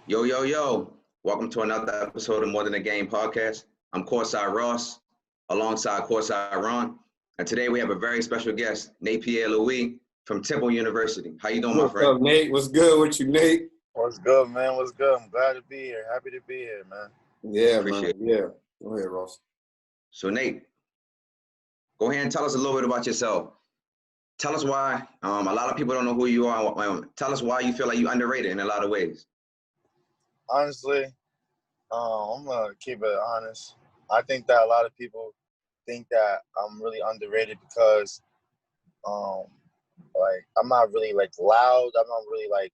Yo, yo, yo. Welcome to another episode of More Than a Game podcast. I'm Courtside Ross, alongside Courtside Ron. And today we have a very special guest, Nate Pierre-Louis from Temple University. How you doing, my What's friend? up, Nate? What's good with you, Nate? What's good, man? What's good? I'm glad to be here. Happy to be here, man. Yeah, Appreciate man. Yeah. Go ahead, Ross. So, Nate, go ahead and tell us a little bit about yourself. Tell us why. A lot of people don't know who you are. Tell us why you feel like you're underrated in a lot of ways. Honestly, I'm gonna keep it honest. I think that a lot of people think that I'm really underrated because, like I'm not really like loud. I'm not really like,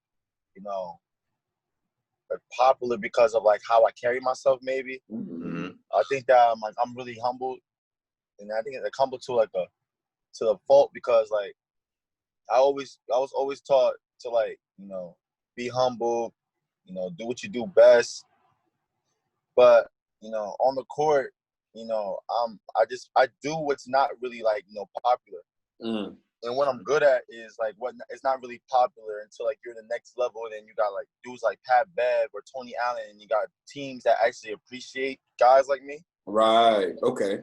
like popular because of like how I carry myself. Maybe Mm-hmm. I think that I'm really humble, and I think it's humble to the fault because like I was always taught to like be humble, do what you do best. But on the court, I do what's not really like popular. Mm. And what I'm good at is like what it's not really popular until like you're the next level. And then you got like dudes like Pat Bev or Tony Allen, and you got teams that actually appreciate guys like me. Right. Okay.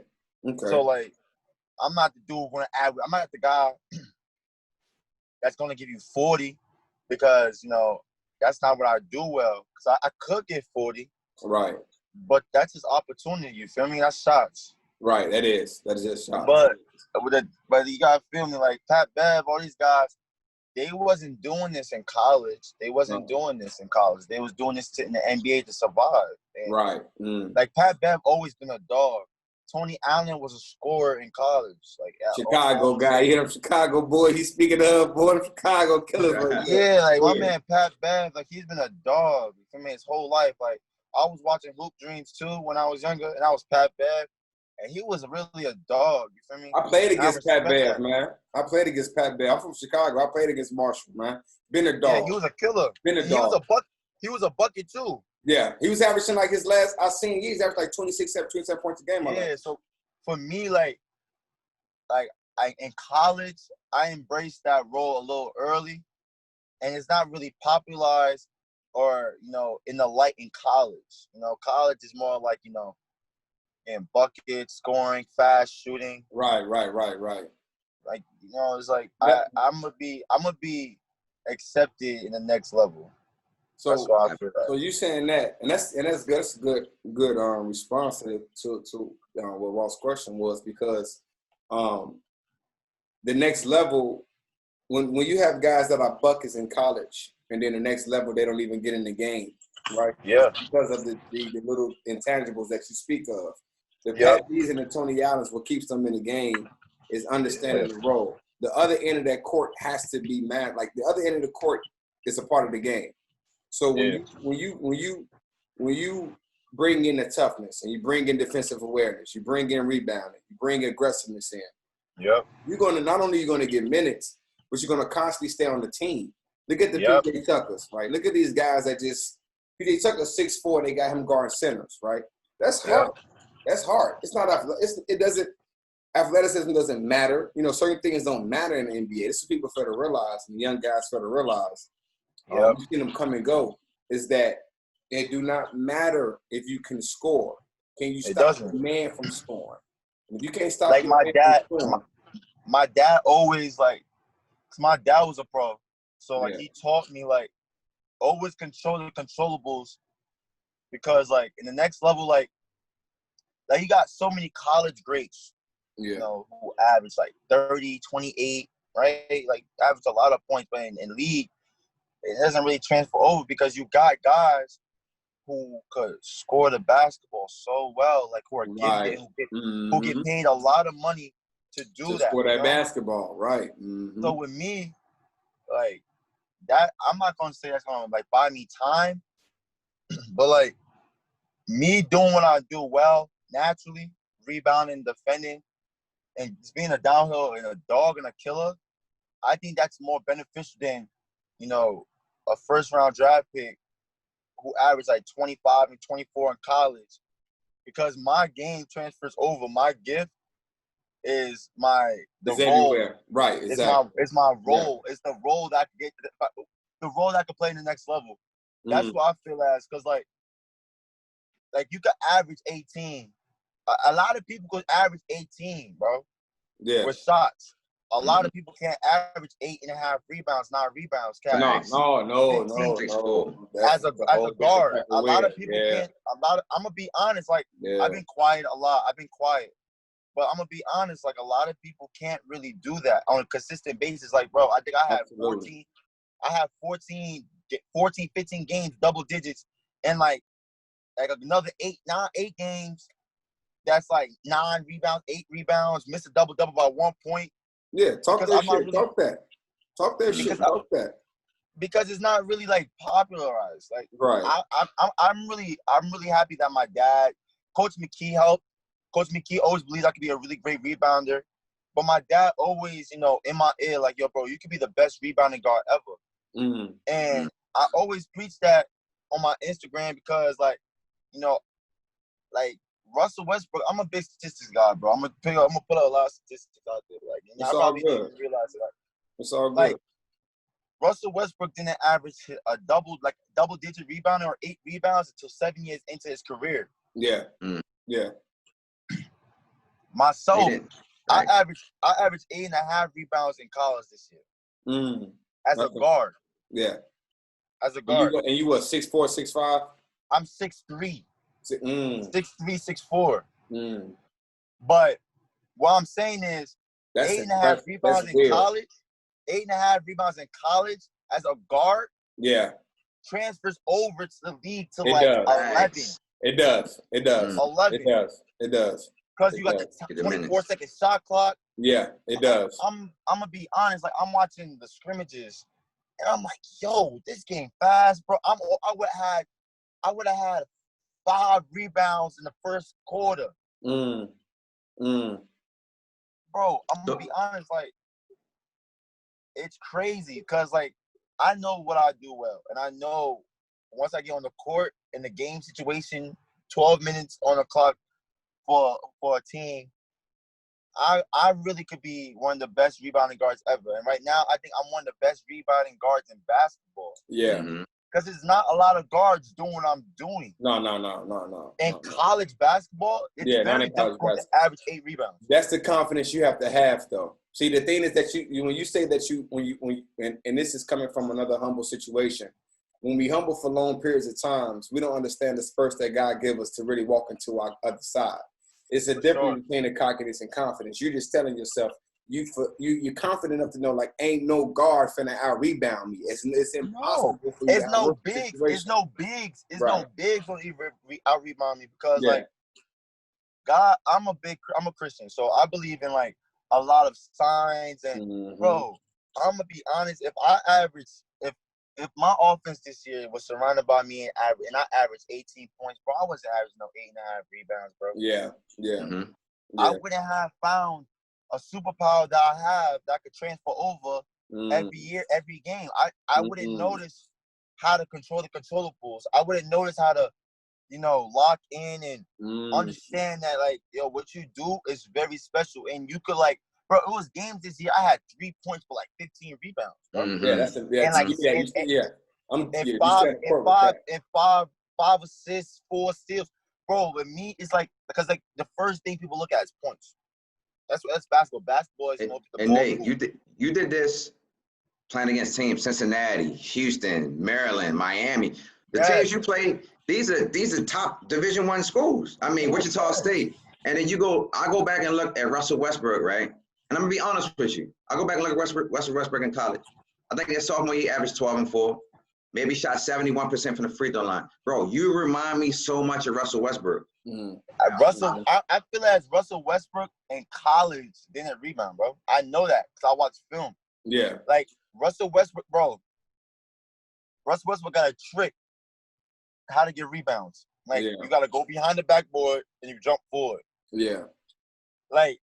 So like, I'm not the dude I'm not the guy that's gonna give you 40 because that's not what I do well. Because I could get 40. Right. But that's his opportunity. You feel me? That's shots. Right. That is just shots. But you gotta feel me, like Pat Bev, all these guys, they wasn't doing this in college. They wasn't doing this in college. They was doing this in the NBA to survive. And right. Mm. like Pat Bev always been a dog. Tony Allen was a scorer in college. Like Chicago guy. You hear him, Chicago boy. He's speaking of boy, the Chicago killers right there. Yeah, like my man Pat Bev, like he's been a dog for me his whole life. Like I was watching Hoop Dreams too when I was younger, and I was Pat Bev. And he was really a dog, you feel me? I played against Pat Bev, man. I played against Pat Bev. I'm from Chicago. I played against Marshall, man. Been a dog. Yeah, he was a killer. Been a dog. He was a bucket too. Yeah, he was averaging like his last. I seen he's averaged like 27 points a game. Yeah, so for me, like I in college, I embraced that role a little early, and it's not really popularized or in the light in college. College is more like in buckets, scoring, fast shooting. Right. Like it's like I'm gonna be accepted in the next level. So, that's why I feel that. So you saying that, and that's good. That's a good response to what Ross' question was, because the next level, when you have guys that are buckets in college, and then the next level they don't even get in the game, right? Yeah. Because of the little intangibles that you speak of. The Pat B's and the Tony Allens, what keeps them in the game is understanding the role. The other end of that court has to be mad. Like the other end of the court is a part of the game. So when you bring in the toughness and you bring in defensive awareness, you bring in rebounding, you bring aggressiveness in. Yep. You're gonna not only get minutes, but you're gonna constantly stay on the team. Look at the PJ Tuckers, right? Look at these guys that just PJ Tucker 6'4", they got him guarding centers, right? That's hard. That's hard. It's not athleticism doesn't matter. Certain things don't matter in the NBA. This is people for to realize, and young guys for to realize. You see them come and go. Is that it do not matter if you can score. Can you stop the man from scoring? If you can't stop, like my dad. My dad always like, cause my dad was a pro, so like he taught me like always control the controllables, because like in the next level like you got so many college greats, who average like 30, 28, right? Like average a lot of points, but in league, it doesn't really transfer over because you got guys who could score the basketball so well, like who are gifted, who get paid a lot of money to do that. Score that basketball, right? Mm-hmm. So with me, like that, I'm not gonna say that's gonna like buy me time, but like me doing what I do well naturally, rebounding, defending, and just being a downhill and a dog and a killer, I think that's more beneficial than, a first-round draft pick who averaged like 25 and 24 in college, because my game transfers over. My gift is the role. Everywhere. Right, exactly. It's my role. Yeah. It's the role that I can get the role that I can play in the next level. That's what I feel as, because like you could average 18. A lot of people could average 18, bro. Yeah. With shots. A lot of people can't average 8.5 rebounds, 9 rebounds. No. As a guard, a lot of people can't. I'm gonna be honest. Like I've been quiet a lot. But I'm gonna be honest. Like a lot of people can't really do that on a consistent basis. Like, bro, I think I had 14. I have 14, 15 games, double digits, and like another 8 games. That's like 9 rebounds, 8 rebounds, missed a double by 1 point. Yeah, talk that shit. Talk that. Because it's not really like popularized. Like, right. I'm really happy that my dad, Coach McKee, helped. Coach McKee always believes I could be a really great rebounder, but my dad always, in my ear, like, yo, bro, you could be the best rebounding guard ever. And I always preach that on my Instagram because, like, like Russell Westbrook, I'm a big statistics guy, bro. I'm gonna put out a lot of statistics out there. Like, and y'all probably didn't even realize it. Like, it's all good. Like, Russell Westbrook didn't average a double-digit rebounding or 8 rebounds until 7 years into his career. Yeah. Yeah. Myself, I averaged 8.5 rebounds in college this year. As a guard. Yeah. As a guard. And you what, 6'4", 6'5"? I'm 6'3". 6'3", 6'4". But what I'm saying is, 8.5 rebounds in college. 8.5 rebounds in college as a guard. Yeah. Transfers over to the league to 11. It does. 11. It does. Because you got the 24-second shot clock. Yeah, it does. I'm gonna be honest. Like, I'm watching the scrimmages, and I'm like, yo, this game fast, bro. I would have had 5 rebounds in the first quarter. Bro, I'm gonna be honest. Like, it's crazy because, like, I know what I do well, and I know once I get on the court in the game situation, 12 minutes on the clock for a team, I really could be one of the best rebounding guards ever. And right now, I think I'm one of the best rebounding guards in basketball. Yeah. Because there's not a lot of guards doing what I'm doing. No. In college basketball, it's very difficult to average 8 rebounds. That's the confidence you have to have, though. See, the thing is that when you say that and this is coming from another humble situation, when we humble for long periods of times, we don't understand the spurts that God gives us to really walk into our other side. It's a difference between the cockiness and confidence. You're just telling yourself you're confident enough to know, like, ain't no guard finna out rebound me. It's impossible. No, it's no bigs. It's no bigs. It's no bigs gonna out rebound me because like God, I'm a Christian, so I believe in like a lot of signs and bro. I'm gonna be honest. If if my offense this year was surrounded by me and I averaged 18 points, bro, I wasn't averaging no 8.5 rebounds, bro. Yeah. I wouldn't have found a superpower that I have that I could transfer over every year, every game. I wouldn't notice how to control the controllables. I wouldn't notice how to, lock in and understand that, like, yo, what you do is very special. And you could, like, bro, it was games this year. I had 3 points for like 15 rebounds, bro. And five assists, 4 steals, bro. With me, it's like because like the first thing people look at is points. That's basketball. Basketball is and Nate, you did this playing against teams Cincinnati, Houston, Maryland, Miami. The teams you played, these are top Division I schools. I mean, Wichita State. And then I go back and look at Russell Westbrook, right? And I'm gonna be honest with you. I go back and look at Russell Westbrook in college. I think his sophomore year averaged 12 and 4. Maybe shot 71% from the free throw line. Bro, you remind me so much of Russell Westbrook. I feel as Russell Westbrook in college didn't rebound, bro. I know that because I watched film. Yeah. Like Russell Westbrook, bro. Russell Westbrook got a trick how to get rebounds. Like you gotta go behind the backboard and you jump forward. Yeah. Like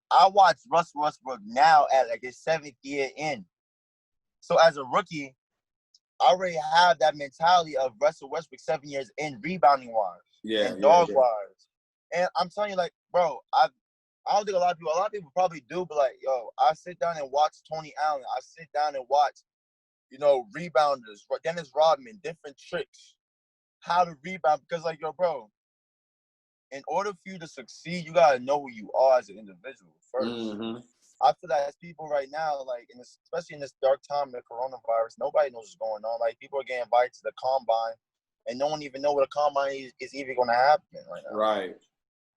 I watch Russell Westbrook now at like his 7th year in. So as a rookie, I already have that mentality of Russell Westbrook 7 years in rebounding wise. And dog wise. And I'm telling you, like, bro, I don't think a lot of people probably do, but like, yo, I sit down and watch Tony Allen. I sit down and watch, rebounders, Dennis Rodman, different tricks, how to rebound. Because, like, yo, bro, in order for you to succeed, you got to know who you are as an individual first. Mm-hmm. I feel that as people right now, like, especially in this dark time of the coronavirus, nobody knows what's going on. Like, people are getting invited to the combine, and no one even know what a combine is even going to happen right now. Right.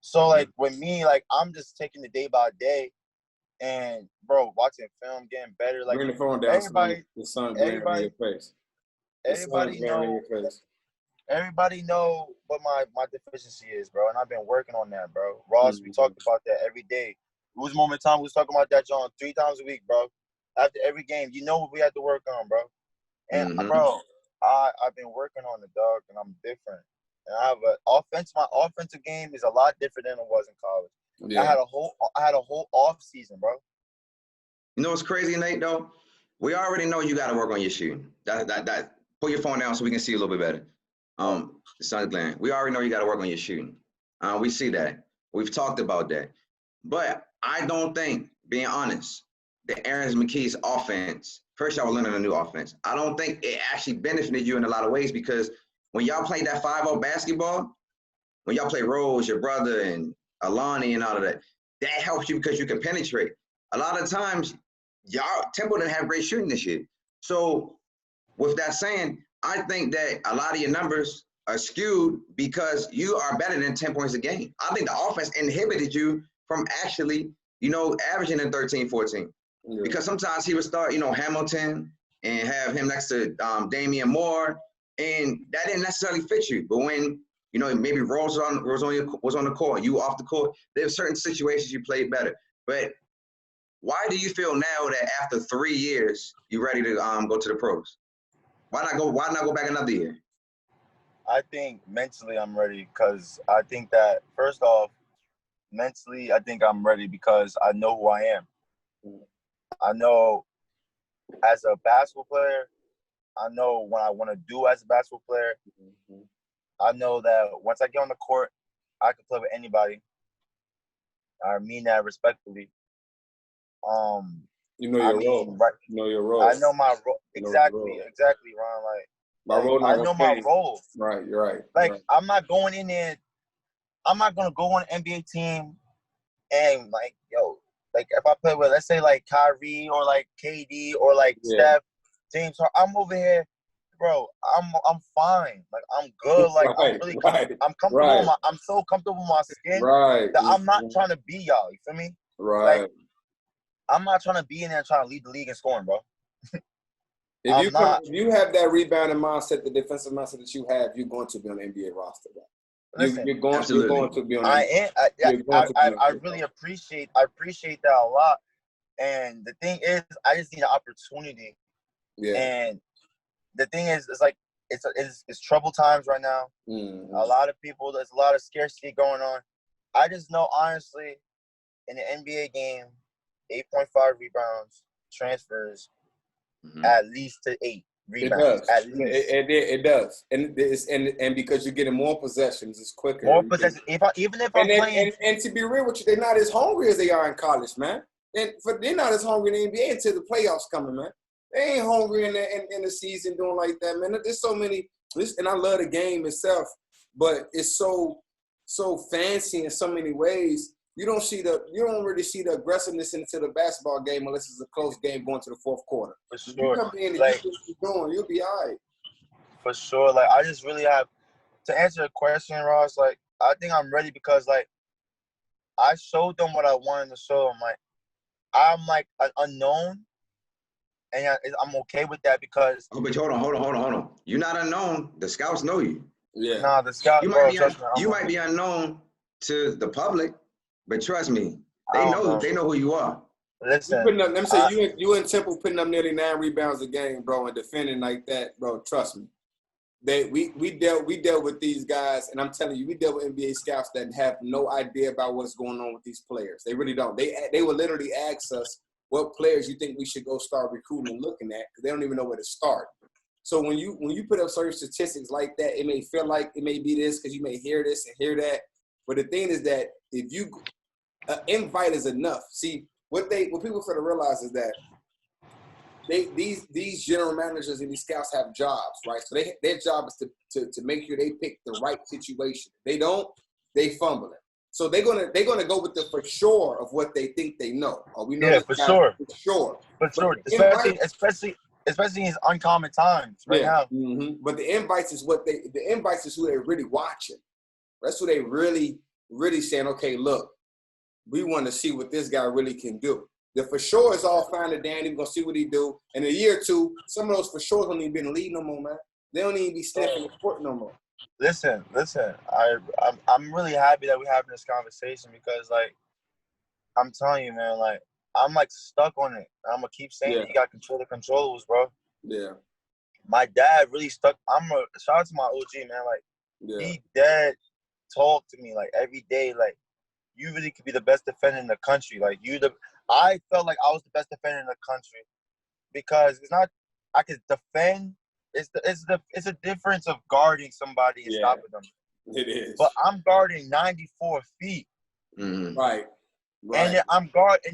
So, like, with me, like, I'm just taking it day by day, and, bro, watching film, getting better. Like, bring the phone down, everybody, the sun glaring in your face. Everybody know what my deficiency is, bro, and I've been working on that, bro. Ross, we talked about that every day. It was a moment in time we was talking about that, John, 3 times a week, bro. After every game, you know what we had to work on, bro. And bro, I've been working on the dog, and I'm different. And I have my offensive game is a lot different than it was in college. Yeah. I had a whole off season, bro. You know what's crazy, Nate? Though we already know you got to work on your shooting. That. Put your phone down so we can see you a little bit better. The sun's glaring. We already know you got to work on your shooting. We see that. We've talked about that. But I don't think, being honest, the Aaron McKie's offense, first y'all were learning a new offense. I don't think it actually benefited you in a lot of ways, because when y'all played that 5-0 basketball, when y'all play Rose, your brother, and Alani and all of that, that helps you because you can penetrate. A lot of times, Temple didn't have great shooting this year. So with that saying, I think that a lot of your numbers are skewed because you are better than 10 points a game. I think the offense inhibited you from actually, averaging in 13, 14. Yeah. Because sometimes he would start, Hamilton and have him next to Damian Moore, and that didn't necessarily fit you. But when, maybe Rose was on the court, you off the court, there's certain situations you played better. But why do you feel now that after 3 years, you're ready to go to the pros? Why not go back another year? I think mentally I'm ready because I think that, first off, mentally I think I'm ready because I know who I am. I know as a basketball player, I know what I want to do as a basketball player. I know that once I get on the court, I can play with anybody. I mean that respectfully. You know your role. Right. You know your role. I know my role. Exactly, Ron. My role. I know my role. Right, you're right. Like, right. I'm not going in there. I'm not gonna go on an NBA team and like if I play with, let's say, like Kyrie or like KD or like Steph, James, I'm over here, bro. I'm fine. Like, I'm good. Like, I'm really I'm comfortable. I'm so comfortable in my skin that I'm not trying to be y'all. You feel me? Right. Like, I'm not trying to be in there trying to lead the league in scoring, bro. If you have that rebounding mindset, the defensive mindset that you have, you're going to be on the NBA roster, bro. You're going to be on the I really appreciate that a lot. And the thing is, I just need an opportunity. Yeah. And the thing is, it's like it's trouble times right now. Mm-hmm. A lot of people, there's a lot of scarcity going on. I just know, honestly, in the NBA game, 8.5 rebounds, transfers, at least to 8 rebounds. It does. And because you're getting more possessions, it's quicker. More possessions. Even if I'm playing. And to be real with you, they're not as hungry as they are in college, man. They're not as hungry in the NBA until the playoffs coming, man. They ain't hungry in the season doing like that, man. There's so many. And I love the game itself, but it's so fancy in so many ways. You don't really see the aggressiveness into the basketball game unless it's a close game going to the fourth quarter. For sure. You come in and you do what you're doing, you'll be all right. For sure. Like, I just really have to answer the question, Ross. Like, I think I'm ready because, like, I showed them what I wanted to show them. Like, I'm like an unknown, and I'm okay with that because. Oh, but hold on. You're not unknown. The scouts know you. Yeah. Nah, the scouts. You might be unknown to the public. But trust me, they know who you are. Listen, let me say, you in Temple putting up nearly 9 rebounds a game, bro, and defending like that, bro. Trust me, we dealt with these guys, and I'm telling you, we dealt with NBA scouts that have no idea about what's going on with these players. They really don't. They will literally ask us what players you think we should go start recruiting and looking at, because they don't even know where to start. So when you put up certain statistics like that, it may feel like it may be this because you may hear this and hear that, but the thing is that if you invite is enough. See, what people fail to realize is that these general managers and these scouts have jobs, right? So their job is to make sure they pick the right situation. If they don't, they fumble it. So they're gonna go with the for sure of what they think they know. Or we know this for guy sure. for sure. For sure. Especially in these uncommon times right now. Mm-hmm. But the invites is who they're really watching. That's who they really saying, okay, look, we want to see what this guy really can do. The for sure is all fine and dandy. We're gonna see what he do. In a year or two, some of those for sure don't even be in the league no more, man. They don't even be sniffing the court no more. Listen. I'm really happy that we're having this conversation because, like, I'm telling you, man, like, I'm like stuck on it. I'm gonna keep saying it. You gotta control the controllables, bro. Yeah. My dad really stuck. Shout out to my OG, man. Like, he dead talk to me like every day. Like, you really could be the best defender in the country. Like, I felt like I was the best defender in the country because it's not. I could defend. It's a difference of guarding somebody and stopping them. It is. But I'm guarding 94 feet. Mm-hmm. Right. And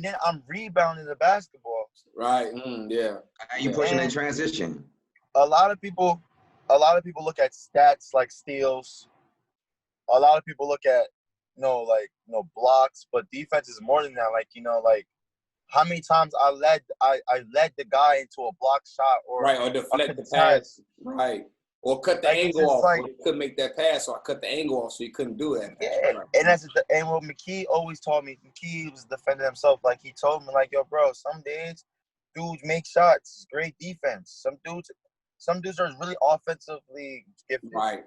then I'm rebounding the basketball. Right. Yeah. How you pushing that transition? A lot of people look at stats like steals. A lot of people look at blocks, but defense is more than that. Like, like how many times I led the guy into a block shot or deflect the pass. Right. Or cut the angle off. Like, he couldn't make that pass, so I cut the angle off so he couldn't do that. Yeah. And what McKee always taught me, McKee was defending himself. Like, he told me, like, yo, bro, some days dudes make shots, great defense. Some dudes are really offensively gifted. Right.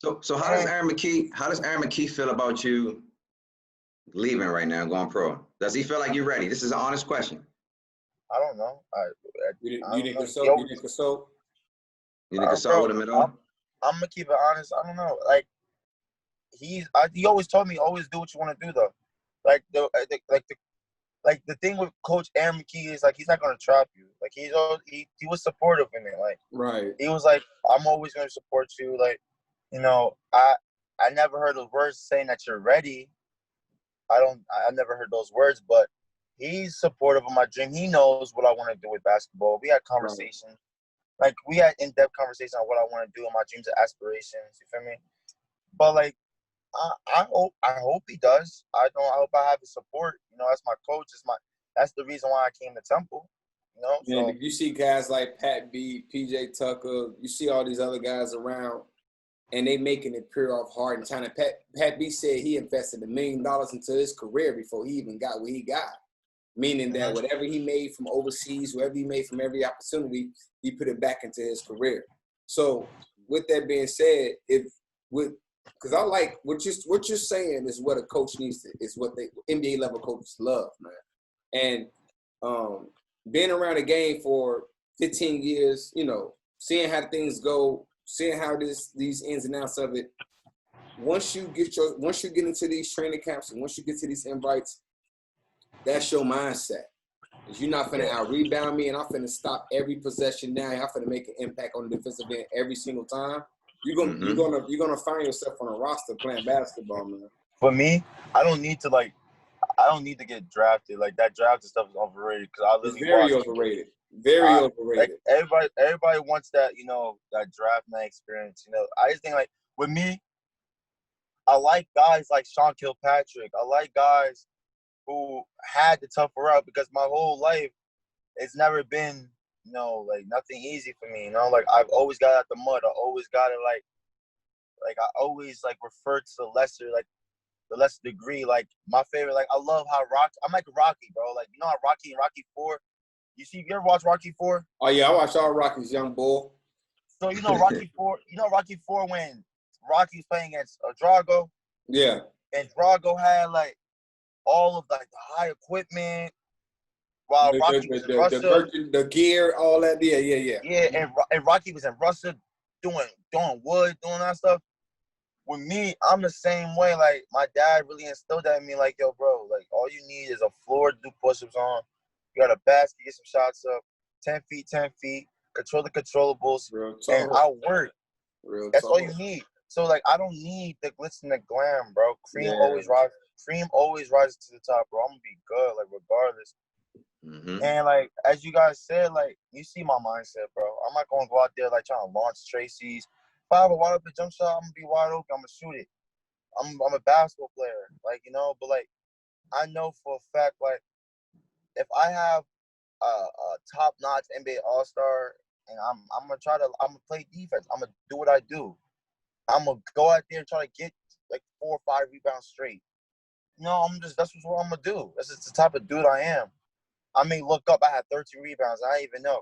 So how does Aaron McKee feel about you leaving right now, going pro? Does he feel like you're ready? This is an honest question. I don't know. You didn't consult? You didn't consult? You didn't consult with him at all? I'm gonna keep it honest. I don't know. Like, he always told me, always do what you want to do, though. Like the thing with Coach Aaron McKee is, like, he's not gonna trap you. Like, he was supportive in it. Like, right. He was like, I'm always gonna support you. Like, I never heard those words saying that you're ready. I never heard those words, but he's supportive of my dream. He knows what I want to do with basketball. We had conversations. Right. Like, we had in-depth conversations on what I want to do and my dreams and aspirations. You feel me? But, like, I hope he does. I hope I have his support. That's my coach. That's the reason why I came to Temple. So, you see guys like Pat B, PJ Tucker. You see all these other guys around, and they making it pure off heart and trying to. Pat B said he invested $1 million into his career before he even got what he got. Meaning that whatever he made from overseas, whatever he made from every opportunity, he put it back into his career. So, with that being said, because I like what you're saying is what a coach needs to, is what they NBA level coaches love, man. And being around the game for 15 years, seeing how things go, seeing how these ins and outs of it. Once you get into these training camps and once you get to these invites, that's your mindset. You're not finna out-rebound me, and I'm finna stop every possession now. I'm finna make an impact on the defensive end every single time. You're gonna find yourself on a roster playing basketball, man. For me, I don't need to get drafted. Like, that drafted stuff is overrated because I literally overrated. Very overrated. Like, everybody wants that, that draft night experience. I just think, like, with me, I like guys like Sean Kilpatrick. I like guys who had the tougher route because my whole life it's never been, like, nothing easy for me. Like, I've always got out the mud. I always got it, like I always, like, refer to the lesser degree. Like, my favorite, like, I love how I'm like Rocky, bro. Like, how Rocky and Rocky 4. You ever watch Rocky 4? Oh yeah, I watched all Rocky's, young bull. So Rocky 4. Rocky 4 when Rocky was playing against Drago. Yeah. And Drago had, like, all of, like, the high equipment, while Rocky was in Russia. The gear, all that. Yeah. Yeah, and Rocky was in Russia doing wood, doing that stuff. With me, I'm the same way. Like, my dad really instilled that in me. Like, yo, bro, like, all you need is a floor to do push-ups on. You got a basket, get some shots up. 10 feet. Control the controllables. And I'll work. That's all you need. So, like, I don't need the glitz and the glam, bro. Cream always rises to the top, bro. I'm gonna be good, like, regardless. Mm-hmm. And like as you guys said, like you see my mindset, bro. I'm not gonna go out there like trying to launch Tracy's. If I have a wide open jump shot, I'm gonna be wide open. I'm gonna shoot it. I'm a basketball player, like but like I know for a fact, like if I have a top notch NBA All Star, and I'm gonna play defense. I'm gonna do what I do. I'm gonna go out there and try to get like 4 or 5 rebounds straight. No, that's what I'm gonna do. That's just the type of dude I am. I may look up, I had 13 rebounds. I didn't even know.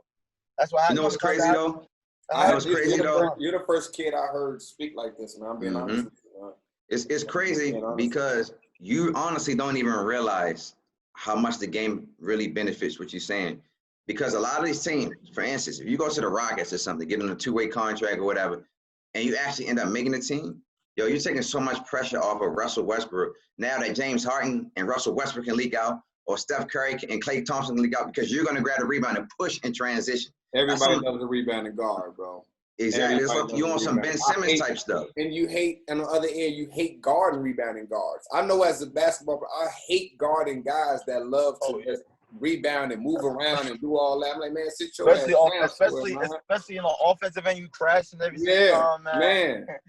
That's what You know happened. what's crazy though? You know what's crazy though? You're the first kid I heard speak like this, man. I'm being honest with you, man. It's crazy because you honestly don't even realize how much the game really benefits what you're saying. Because a lot of these teams, for instance, if you go to the Rockets or something, get on a 2-way contract or whatever, and you actually end up making the team, yo, you're taking so much pressure off of Russell Westbrook. Now that James Harden and Russell Westbrook can leak out, or Steph Curry and Klay Thompson can leak out, because you're going to grab the rebound and push and transition. Everybody loves a rebounding guard, bro. Exactly. It's like you want some Ben Simmons type stuff. And you hate, on the other end, you hate guarding rebounding guards. I know as a basketball player, I hate guarding guys that love to just rebound and move around and do all that. I'm like, man, sit your ass down. Especially in the offensive end, you crash and everything.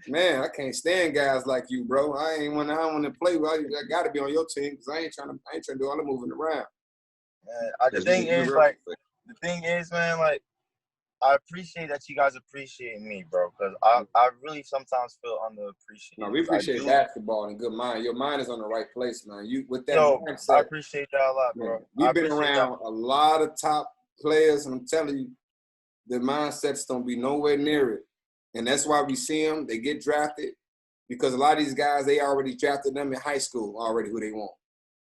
Man, I can't stand guys like you, bro. I don't want to play with you. I got to be on your team because I ain't trying to do all the moving around. The thing is, man, like, I appreciate that you guys appreciate me, bro, because I really sometimes feel underappreciated. No, we appreciate basketball and good mind. Your mind is on the right place, man. You with that mindset. I appreciate that a lot, bro. We've been around a lot of top players, and I'm telling you, the mindsets don't be nowhere near it. And that's why we see them. They get drafted because a lot of these guys, they already drafted them in high school already who they want.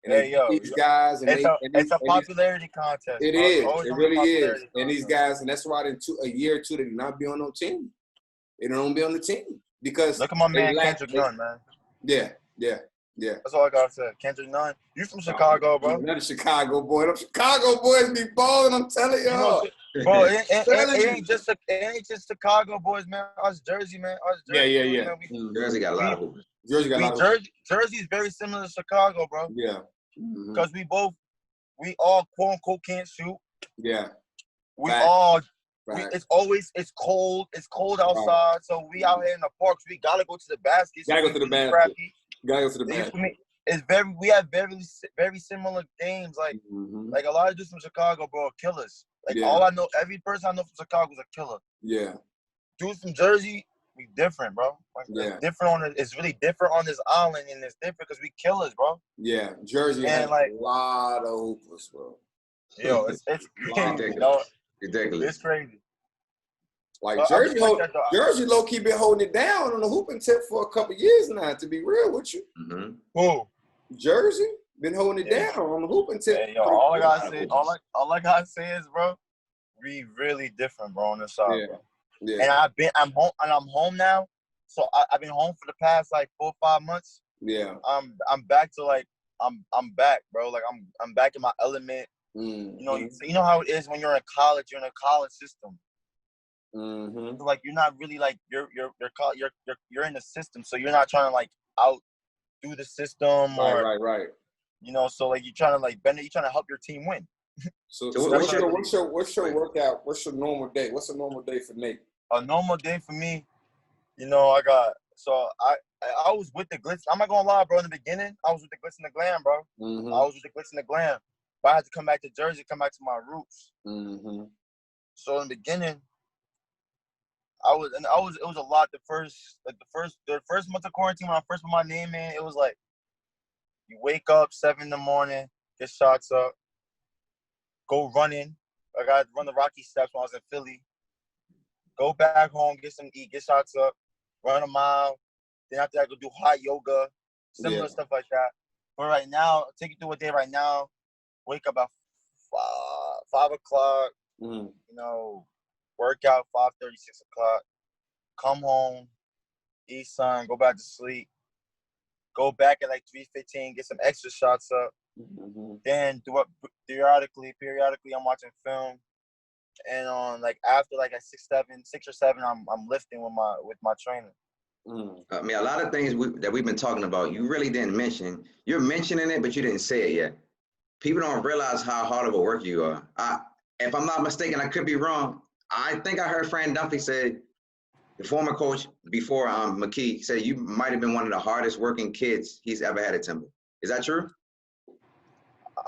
And these guys, and it's a popularity contest. It is. It really is. And these guys, and that's why in a year or two, they do not be on no team. They don't be on the team because look at my man Kendrick Nunn, man. Yeah. That's all I gotta say. Kendrick Nunn, you from Chicago, bro? Not a Chicago boy. Them Chicago boys be balling. I'm telling y'all. Bro, it ain't just Chicago boys, man. Us Jersey, man. Yeah. Man, Jersey got a lot of hoopers. Jersey's very similar to Chicago, bro. Yeah. Because we all quote unquote can't shoot. Yeah. It's cold. It's cold outside. Right. So we out here in the parks. We gotta go to the basket. Gotta go to the basket. We have very similar games. Like like a lot of dudes from Chicago, bro, are killers. Like all I know, every person I know from Chicago is a killer. Yeah. Dudes from Jersey, we different, bro. Like, it's really different on this island, and it's different because we killers, bro. Yeah, Jersey has a lot of hoopers, bro. Yo, it's ridiculous. It's crazy. Like Jersey low key been holding it down on the hooping tip for a couple years now. To be real with you, Who? Jersey been holding it down on the hooping tip. Yo, all I gotta say is, bro, we really different, bro, on this side, bro. Yeah. And I'm home now. So I've been home for the past like 4 or 5 months. Yeah. I'm back to like I'm back, bro. Like I'm back in my element. Mm-hmm. You know how it is when you're in college. You're in a college system. Mm-hmm. So like you're not really like you're in the system. So you're not trying to like outdo the system or right. So like you're trying to like bend it. You're trying to help your team win. So what's your workout? What's your normal day? What's a normal day for Nate? A normal day for me, I was with the glitz. I'm not gonna lie, bro. In the beginning, I was with the glitz and the glam, bro. Mm-hmm. I was with the glitz and the glam, but I had to come back to Jersey, come back to my roots. Mm-hmm. So in the beginning, it was a lot. The first month of quarantine, when I first put my name in, it was like you wake up 7 in the morning, get shots up, go running. I got to run the Rocky Steps when I was in Philly. Go back home, get some eat, get shots up, run a mile. Then after that, go do hot yoga, similar stuff like that. But right now, take you through a day right now. Wake up at 5 o'clock. Work out 5:30, 6 o'clock. Come home, eat some, go back to sleep. Go back at like 3:15, get some extra shots up. Mm-hmm. Then do it periodically. I'm watching film. And on like after like at 6 or 7, I'm lifting with my trainer. I mean, a lot of things that we've been talking about, you really didn't mention. You're mentioning it, but you didn't say it yet. people don't realize how hard of a worker you are. If I'm not mistaken, I could be wrong. I think I heard Fran Duffy say, the former coach before McKee, said you might have been one of the hardest working kids he's ever had at Temple. Is that true?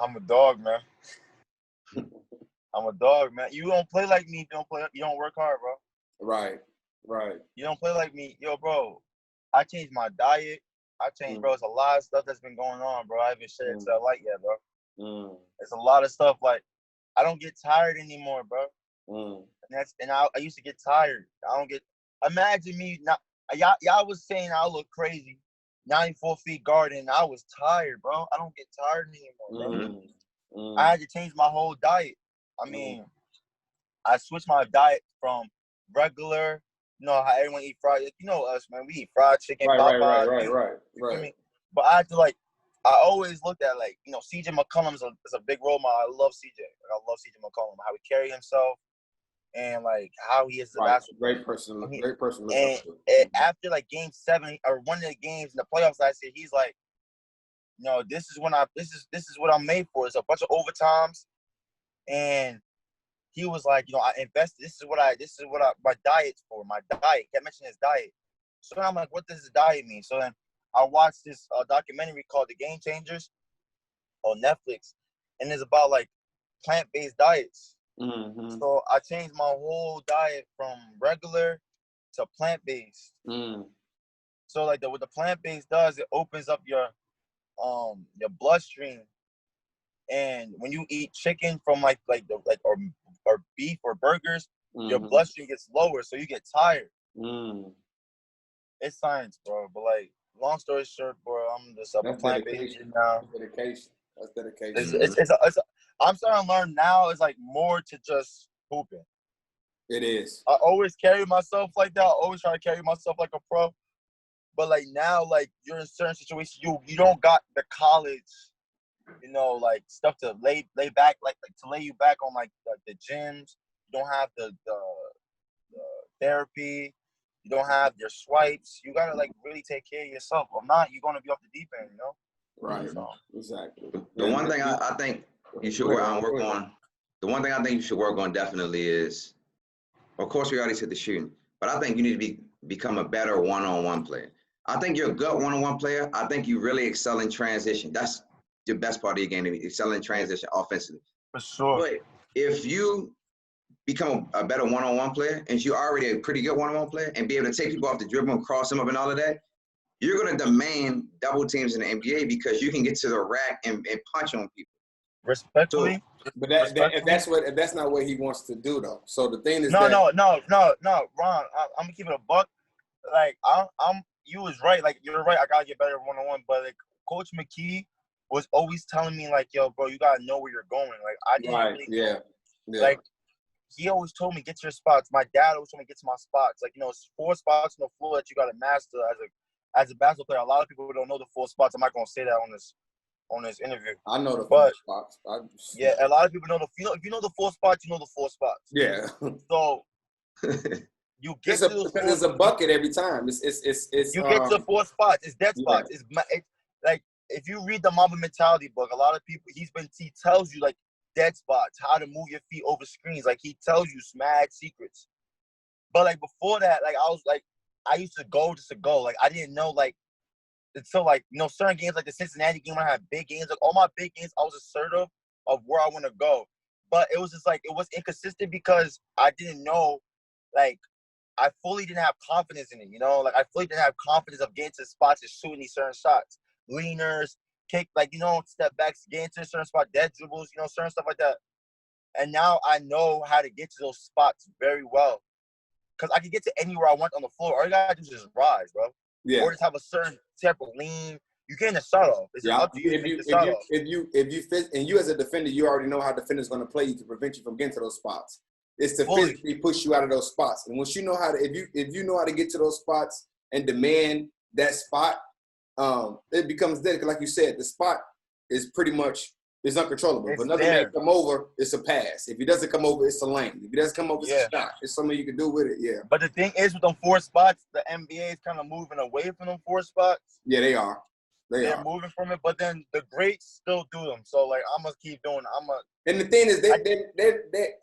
I'm a dog, man. I'm a dog, man. You don't play like me. You don't work hard, bro. Right. You don't play like me. Yo, bro, I changed my diet. Bro, it's a lot of stuff that's been going on, bro. I haven't shared it to the light yet, bro. It's a lot of stuff. Like, I don't get tired anymore, bro. And I used to get tired. I don't get. Imagine me now. Y'all was saying I look crazy. 94 feet guarding. I was tired, bro. I don't get tired anymore, bro. I had to change my whole diet. I mean, I switched my diet from regular. You know how everyone eat fried. You know us, man. We eat fried chicken. Right. But I had to I always looked at CJ McCollum is a big role model. I love CJ. I love CJ McCollum. How he carry himself and how he is the basketball. Great person. And after Game 7 or one of the games in the playoffs last year, he's like, no, this is what I'm made for. It's a bunch of overtimes, and he was like, I invested. This is what my diet's for. My diet. Kept mentioning his diet. So then I'm like, what does the diet mean? So then I watched this documentary called The Game Changers on Netflix, and it's about plant-based diets. So I changed my whole diet from regular to plant-based. So what the plant-based does, it opens up your bloodstream. And when you eat chicken from or beef or burgers, your bloodstream gets lower, so you get tired. It's science, bro. But long story short, bro, I'm just a plant-based now. That's dedication. I'm starting to learn now. It's more to just hooping. It is. I always carry myself like that. I always try to carry myself like a pro. But now, you're in certain situations, you don't got the college, stuff to lay back, to lay you back on the gyms. You don't have the therapy. You don't have your swipes. You gotta really take care of yourself. If not, you're gonna be off the deep end, Right. So, exactly. The one thing I think you should work on. The one thing I think you should work on definitely is, of course, we already said the shooting, but I think you need to become a better one-on-one player. I think you're a good one-on-one player. I think you really excel in transition. That's the best part of your game, excel in transition offensively. For sure. But if you become a better one-on-one player, and you're already a pretty good one-on-one player, and be able to take people off the dribble and cross them up and all of that, you're going to demand double teams in the NBA because you can get to the rack and punch on people. Respectfully. But if that's not what he wants to do, though. So the thing is no, Ron, I'm gonna keep it a buck. You was right. You're right. I gotta get better one-on-one. But Coach McKee was always telling me yo, bro, you gotta know where you're going. I didn't really know. He always told me, get to your spots. My dad always told me, get to my spots. It's 4 spots on the floor that you gotta master as a basketball player. A lot of people don't know the 4 spots. I'm not gonna say that on this interview. I know the 4 spots. Yeah, a lot of people know if you know the 4 spots, you know the 4 spots. Yeah. So you get to those 4 there's a bucket every time. It's you get to 4 spots. It's dead spots. Yeah. It's if you read the Mamba Mentality book, a lot of people he tells you dead spots, how to move your feet over screens. He tells you mad secrets. But before that, I used to go just to go. I didn't know until certain games the Cincinnati game when I had big games. All my big games, I was assertive of where I want to go. But it was just it was inconsistent because I didn't know I fully didn't have confidence in it, I fully didn't have confidence of getting to the spots and shooting these certain shots. Leaners, kick, step backs, getting to a certain spot, dead dribbles, certain stuff like that. And now I know how to get to those spots very well. Because I can get to anywhere I want on the floor. All you got to do is just rise, bro. Yeah. Or just have a certain type of lean. You getting the shot off. It's up to you to get the shot off. If you fit, and you as a defender, you already know how defenders going to play you to prevent you from getting to those spots. It's to physically push you out of those spots. And once you know how to, if you know how to get to those spots and demand that spot, it becomes dead. Like you said, the spot is pretty much it's uncontrollable. If another man come over, it's a pass. If he doesn't come over, it's a lane. If he doesn't come over, it's a shot. It's something you can do with it. Yeah. But the thing is, with them 4 spots, the NBA is kind of moving away from them 4 spots. Yeah, they are. They're moving from it, but then the greats still do them. So like I'm gonna keep doing. And the thing is,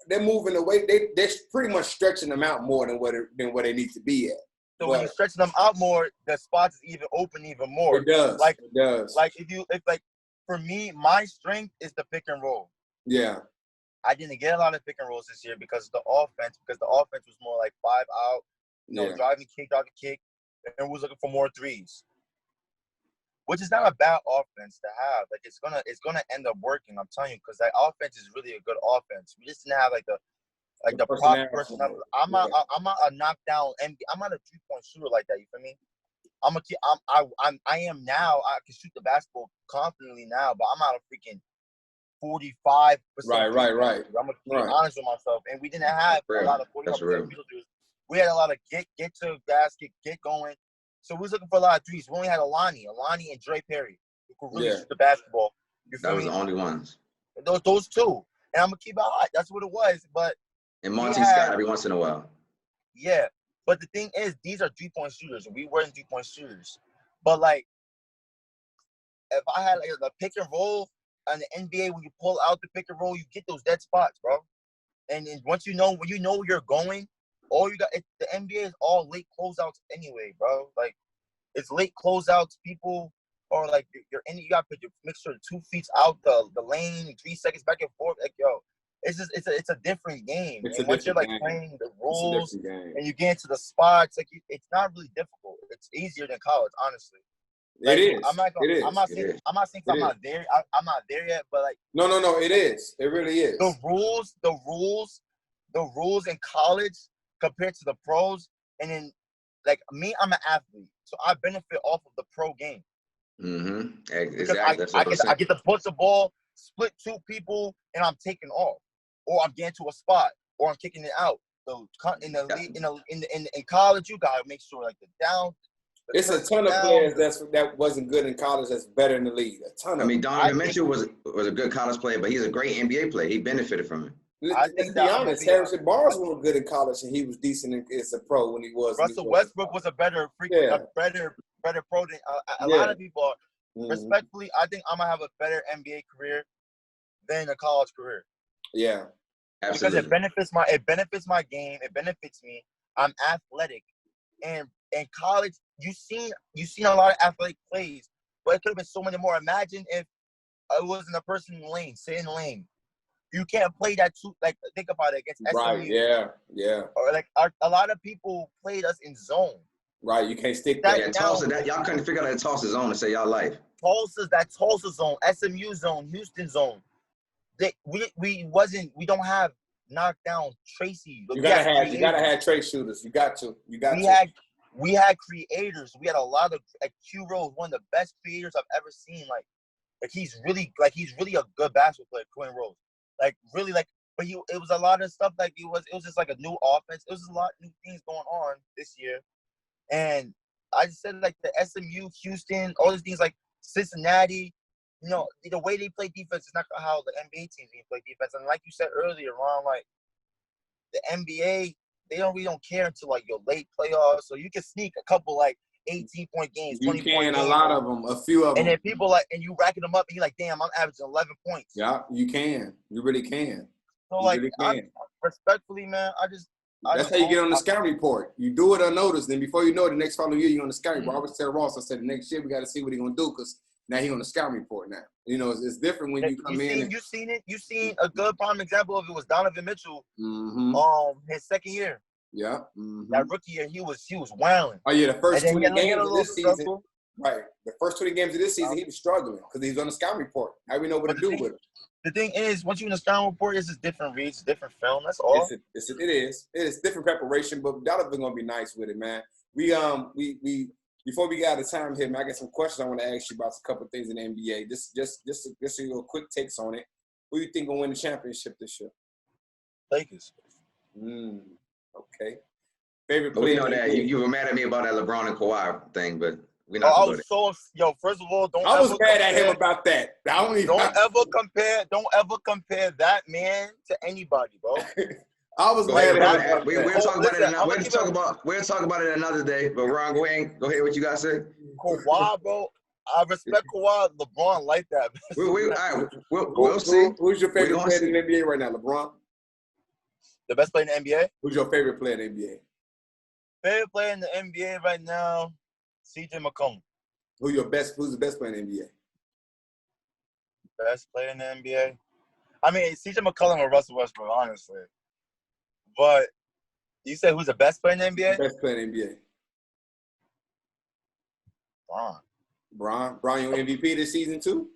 they're moving away. They're pretty much stretching them out more than where they need to be at. So when you're stretching them out more, the spots is even open even more. It does. Like it does. Like if for me, my strength is the pick and roll. Yeah. I didn't get a lot of pick and rolls this year because the offense was more like 5 out, driving kick, and was looking for more threes. Which is not a bad offense to have. Like it's gonna end up working. I'm telling you, because that offense is really a good offense. We just didn't have the proper personnel. I'm not a knockdown and I'm not a 3-point shooter like that. You feel me? I am now. I can shoot the basketball confidently now, but I'm not a freaking 45%. Right. I'm gonna be honest with myself. And we didn't have a lot of 45% middle threes. We had a lot of get to basket, get going. So we was looking for a lot of threes. We only had Alani and Dre Perry who could really shoot the basketball. That was the only ones. Those two. And I'm gonna keep it hot. That's what it was. But and Monty Scott every once in a while. Yeah. But the thing is, these are 3-point shooters. We weren't 3-point shooters. But like if I had like a pick and roll in the NBA, when you pull out the pick and roll, you get those dead spots, bro. And once when you know where you're going, all you got, the NBA is all late closeouts anyway, bro. Like, it's late closeouts. People are like, you got to make sure 2 feet out the lane, 3 seconds back and forth. Like, yo, it's a different game. And once you're like playing the rules and you get into the spots, like it's not really difficult. It's easier than college, honestly. Like, it is. I'm not saying I'm not there. I'm not there yet, but like no. It is. It really is. The rules in college compared to the pros, and then like me, I'm an athlete, so I benefit off of the pro game. Mm-hmm. Exactly. I get to push the ball, split 2 people, and I'm taking off, or I'm getting to a spot, or I'm kicking it out. So in college, you gotta make sure like the down. It's a ton of players that wasn't good in college that's better in the league. A ton of. I mean, Donovan Mitchell was a good college player, but he's a great NBA player. He benefited from it. Let's be honest. Harrison Barnes was good in college, and he was decent as a pro when he was. Russell Westbrook was a better better pro than a lot of people are. Mm-hmm. Respectfully, I think I'm gonna have a better NBA career than a college career. Yeah, absolutely. Because it benefits my game. It benefits me. I'm athletic, and in college, you seen a lot of athletic plays, but it could have been so many more. Imagine if it wasn't a person in the lane, sit in the lane. You can't play that too. Like, think about it against SMU. Right, yeah. Or like a lot of people played us in zone. Right, you can't stick that. Yeah, Tulsa, y'all couldn't figure out the Tulsa zone to save y'all life. Tulsa zone, SMU zone, Houston zone. We don't have knockdown Tracy. You gotta have trace shooters. You got to. We had creators. We had a lot of Q Rose, one of the best creators I've ever seen. Like he's really a good basketball player, Quinn Rose. Like really, like, but it was a lot of stuff. Like it was just like a new offense. It was a lot of new things going on this year, and I just said like the SMU, Houston, all these things like Cincinnati. You know, the way they play defense is not how the NBA teams play defense. And like you said earlier, Ron, like the NBA, they really don't care until like your late playoffs. So you can sneak a couple like 18-point games, 20-point games. A lot of them, a few of them. And then people like, and you racking them up, and you're like, damn, I'm averaging 11 points. Yeah, you can. You really can. So you like, really respectfully, man, that's how you get on the scouting report. You do it unnoticed, then before you know it, the next following year you're on the scouting report. I always tell Ross, I said the next year we got to see what he's gonna do because now he's on the scouting report now. You know, it's different when you come in. You seen a good prime example of it was Donovan Mitchell. Mm-hmm. His second year. Yeah. Mm-hmm. That rookie year, he was wailing. Oh yeah, the first 20 games of this season. Right. The first 20 games of this season, he was struggling because he's on the scouting report. How we know what to do with it. The thing is, once you're in the scouting report, it's just different reads, different film. That's all. It is. It is different preparation, but Donovan's gonna be nice with it, man. We before we get out of time here, man, I got some questions I want to ask you about a couple of things in the NBA. Just your quick takes on it. Who do you think will win the championship this year? Lakers. Okay. Favorite player? We know that you were mad at me about that LeBron and Kawhi thing, but we not about it. First of all, I was mad at him about that. Don't ever compare that man to anybody, bro. I was mad at him. We'll talk about it. We'll talk about it another day. But Ron, go ahead. What you got to say? Kawhi, bro. I respect Kawhi. LeBron like that. We'll see. Who's your favorite player in the NBA right now? LeBron? The best player in the NBA? Who's your favorite player in the NBA? Favorite player in the NBA right now, CJ McCollum. Who's the best player in the NBA? Best player in the NBA? I mean, CJ McCollum or Russell Westbrook, honestly. But you say who's the best player in the NBA? Best player in the NBA. Bron, your MVP this season too?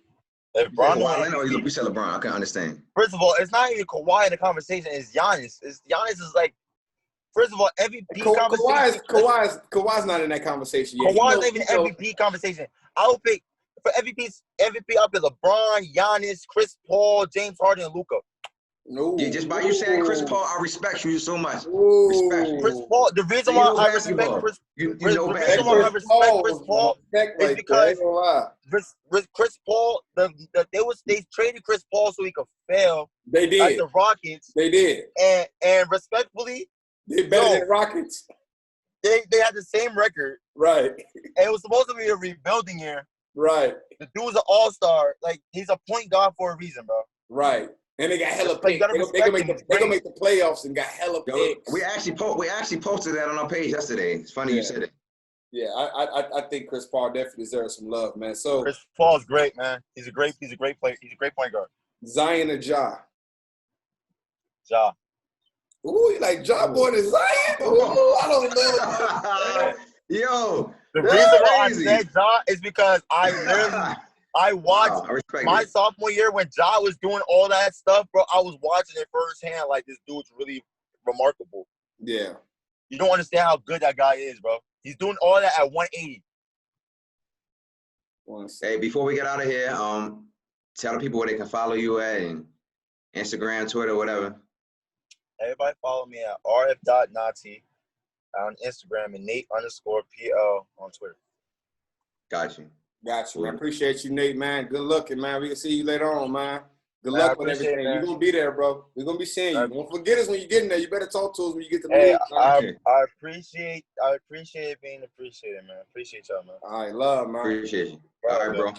If Bron you said LeBron. I can't understand. First of all, it's not even Kawhi in the conversation. It's Giannis. Giannis is like, first of all, MVP conversation. Kawhi's not in that conversation yet. Kawhi's not even MVP conversation. I would pick for MVP. I'll pick LeBron, Giannis, Chris Paul, James Harden, and Luka. No. Yeah, just by you saying Chris Paul, I respect you so much. Respect you. Chris Paul. The reason why I respect Chris. The reason why I respect Chris Paul is because Chris Paul. They traded Chris Paul so he could fail. They did. Like the Rockets. They did. And respectfully, they better than Rockets. They had the same record. Right. And it was supposed to be a rebuilding year. Right. The dude's an all-star. Like, he's a point guard for a reason, bro. Right. And they got hella picks. They gonna make the playoffs and got hella picks. We actually posted that on our page yesterday. It's funny you said it. Yeah, I think Chris Paul definitely deserves some love, man. So Chris Paul's great, man. He's a great player. He's a great point guard. Zion or Ja? Ja. Ooh, you like Ja more than Zion? Ooh, I don't know. Yo, the reason why I said Ja is because I watched my sophomore year when Ja was doing all that stuff, bro. I was watching it firsthand. Like, this dude's really remarkable. Yeah. You don't understand how good that guy is, bro. He's doing all that at 180. Hey, before we get out of here, tell the people where they can follow you at and Instagram, Twitter, whatever. Everybody follow me at rf.nati on Instagram and Nate_PL on Twitter. Got you, man. Appreciate you, Nate, man. Good looking, man. We can see you later on, man. Good luck with everything. You're going to be there, bro. We're going to be seeing you. Don't forget us when you get in there. You better talk to us when you get to the league. I appreciate being appreciated, man. Appreciate y'all, man. All right, love, man. Appreciate you. All right, bro.